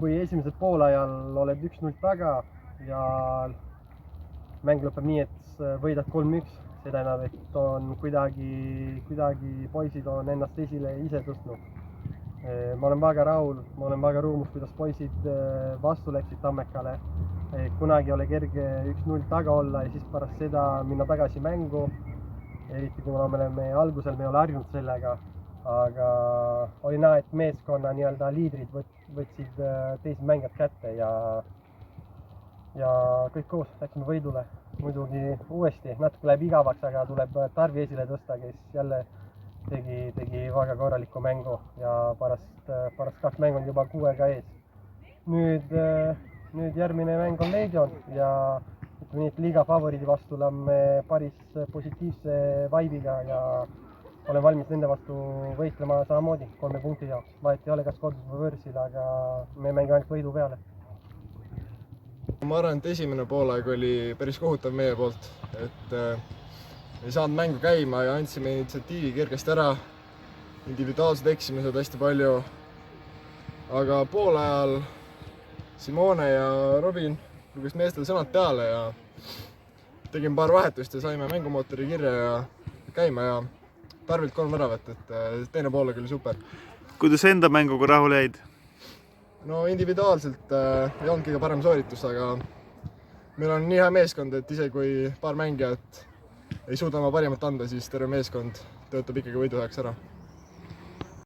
kui esimesel poolajal oled 1-0 taga ja mäng lõpeb nii, et võidad 3-1, see tähendab, et on kuidagi poisid on ennast esile ise tõstnud. Ma olen väga rahul, ma olen väga rõõmus, kuidas poisid vastu läksid Tammekale. Kunagi ei ole kerge 1-0 taga olla ja siis pärast seda minna tagasi mängu. Eriti kuna me algusel me ei ole harjunud sellega, aga oli näha, et meeskonna nii-öelda liidrid võtsid teised mängijad kätte ja kõik koos läksime võidule. Muidugi uuesti natuke läheb igavaks, aga tuleb Tarvi esile tõsta, kes jälle tegi väga korraliku mängu ja pärast 2 mängu on juba 6-ga ees. Nüüd järgmine mäng on Legion ja ütleme nii, et liiga favoriidi vastu oleme päris positiivse vaibiga ja olen valmis nende vastu võitlema samamoodi 3 punkti jaoks. Vahet ei ole, kas kodus või võõrsil, aga me mängime ainult võidu peale. Ma arvan, et esimene poolaeg oli päris kohutav meie poolt, et ei saanud mängu käima ja andsime initsiatiivi kergesti ära. Individuaalsed eksimised hästi palju. Aga poolajal Simone ja Robin luges meestel sõnad peale ja tegime paar vahetust ja saime mängumootori kirja ja käima ja Tarvilt 3 väravat, et teine poolaeg oli super. Kuidas enda mänguga rahule jäid? No individuaalselt ei olnud kõige parem sooritus, aga meil on nii hea meeskond, et isegi kui paar mängijat ei suuda oma parimat anda, siis terve meeskond töötab ikkagi võidu heaks ära.